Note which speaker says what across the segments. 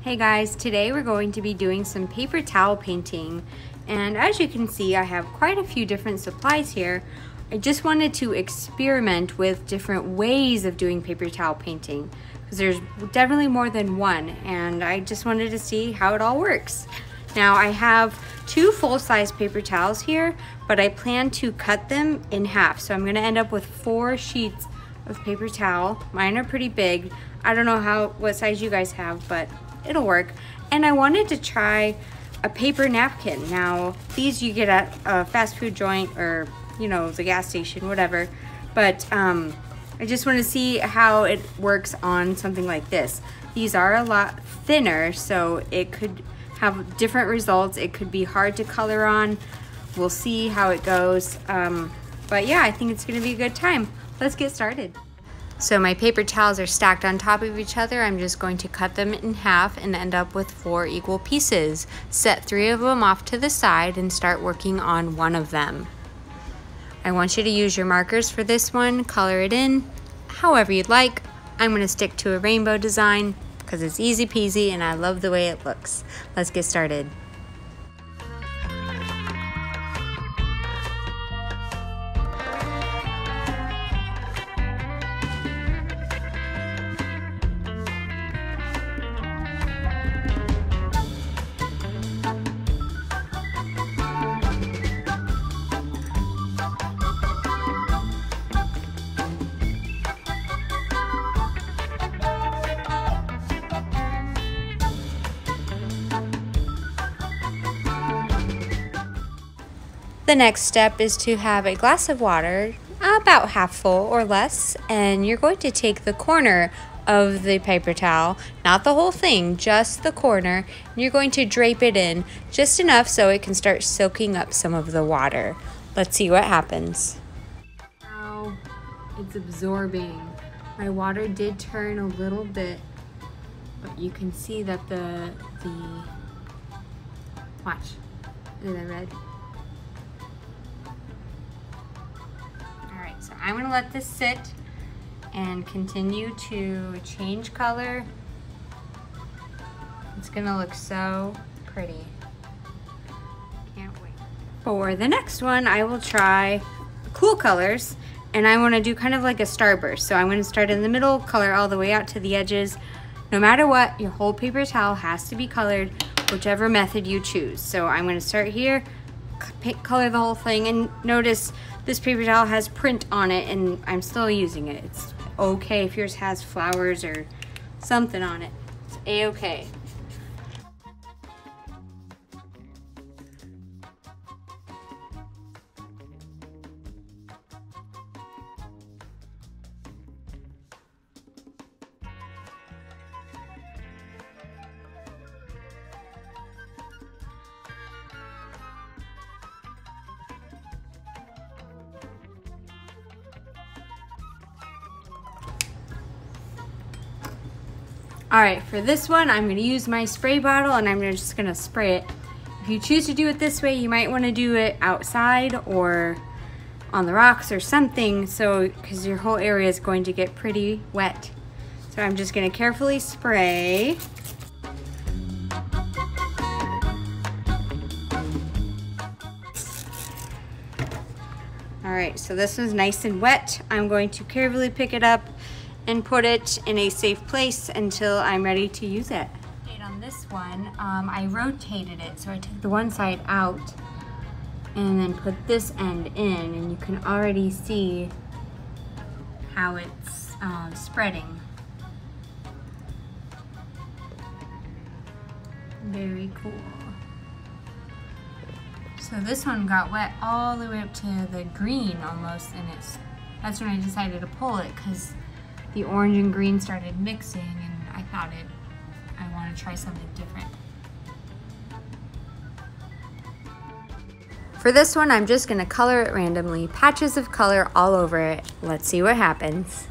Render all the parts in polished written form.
Speaker 1: Hey guys, today we're going to be doing some paper towel painting, and as you can see I have quite a few different supplies here. I just wanted to experiment with different ways of doing paper towel painting because there's definitely more than one, and I just wanted to see how it all works. Now I have 2 full-size paper towels here, but I plan to cut them in half, so I'm going to end up with 4 sheets of paper towel. Mine are pretty big. I don't know what size you guys have, but it'll work. And I wanted to try a paper napkin. Now, these you get at a fast food joint or, you know, the gas station, whatever. But I just want to see how it works on something like this. These are a lot thinner, so it could have different results. It could be hard to color on. We'll see how it goes. But yeah, I think it's gonna be a good time. Let's get started. So my paper towels are stacked on top of each other. I'm just going to cut them in half and end up with 4 equal pieces. Set 3 of them off to the side and start working on one of them. I want you to use your markers for this one, color it in however you'd like. I'm gonna stick to a rainbow design because it's easy peasy and I love the way it looks. Let's get started. The next step is to have a glass of water, about half full or less, and you're going to take the corner of the paper towel, not the whole thing, just the corner, and you're going to drape it in just enough so it can start soaking up some of the water. Let's see what happens. Now it's absorbing. My water did turn a little bit, but you can see that watch, is that red? So I'm gonna let this sit and continue to change color. It's gonna look so pretty. Can't wait. For the next one, I will try cool colors, and I wanna do kind of like a starburst. So I'm gonna start in the middle, color all the way out to the edges. No matter what, your whole paper towel has to be colored, whichever method you choose. So I'm gonna start here, color the whole thing, and notice this paper towel has print on it and I'm still using it. It's okay if yours has flowers or something on it. It's a-okay. All right, for this one, I'm gonna use my spray bottle and I'm just gonna spray it. If you choose to do it this way, you might wanna do it outside or on the rocks or something, so because your whole area is going to get pretty wet. So I'm just gonna carefully spray. All right, so this one's nice and wet. I'm going to carefully pick it up and put it in a safe place until I'm ready to use it. On this one, I rotated it, so I took the one side out and then put this end in, and you can already see how it's spreading. Very cool. So this one got wet all the way up to the green almost, and that's when I decided to pull it because the orange and green started mixing, and I thought I want to try something different. For this one, I'm just gonna color it randomly, patches of color all over it. Let's see what happens.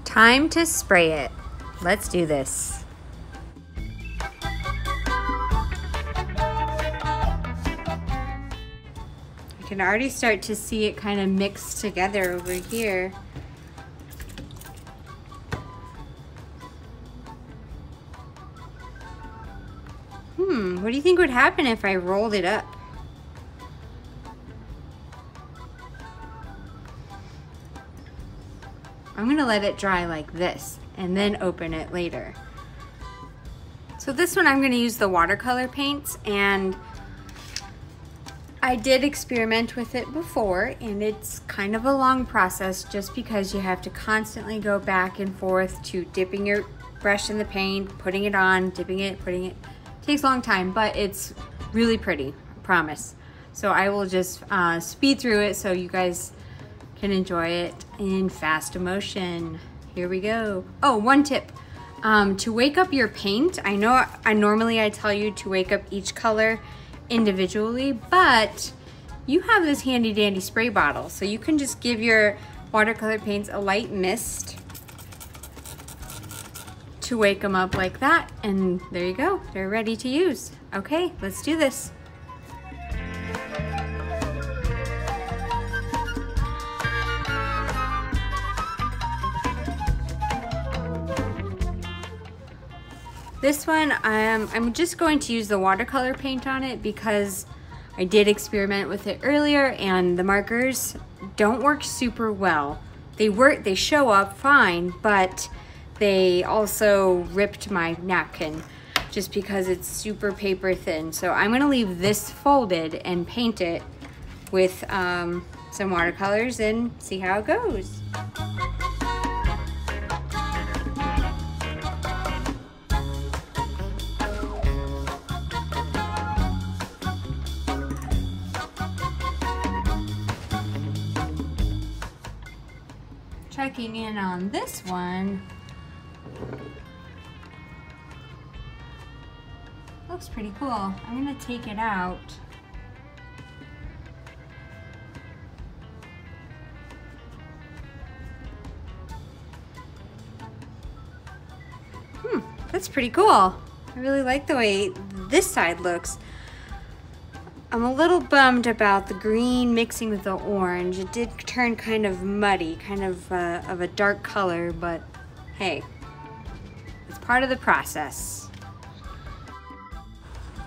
Speaker 1: Time to spray it. Let's do this. I can already start to see it kind of mixed together over here. What do you think would happen if I rolled it up? I'm gonna let it dry like this and then open it later. So this one I'm gonna use the watercolor paints, and I did experiment with it before, and it's kind of a long process just because you have to constantly go back and forth to dipping your brush in the paint, putting it on, dipping it, putting it. It takes a long time, but it's really pretty, I promise. So I will just speed through it so you guys can enjoy it in fast motion. Here we go. Oh, one tip. To wake up your paint, I know normally I tell you to wake up each color individually, but you have this handy dandy spray bottle, so you can just give your watercolor paints a light mist to wake them up like that, and there you go. They're ready to use. Okay, let's do this. This one, I'm just going to use the watercolor paint on it because I did experiment with it earlier and the markers don't work super well. They show up fine, but they also ripped my napkin just because it's super paper thin. So I'm gonna leave this folded and paint it with some watercolors and see how it goes. Checking in on this one. Looks pretty cool. I'm gonna take it out. That's pretty cool. I really like the way this side looks. I'm a little bummed about the green mixing with the orange. It did turn kind of muddy, kind of a dark color, but hey, it's part of the process.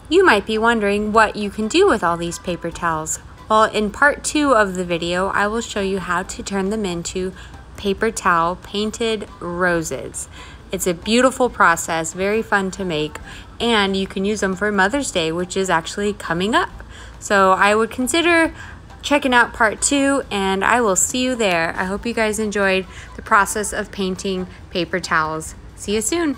Speaker 1: You might be wondering what you can do with all these paper towels. Well, in part 2 of the video, I will show you how to turn them into paper towel painted roses. It's a beautiful process, very fun to make, and you can use them for Mother's Day, which is actually coming up. So I would consider checking out part 2, and I will see you there. I hope you guys enjoyed the process of painting paper towels. See you soon.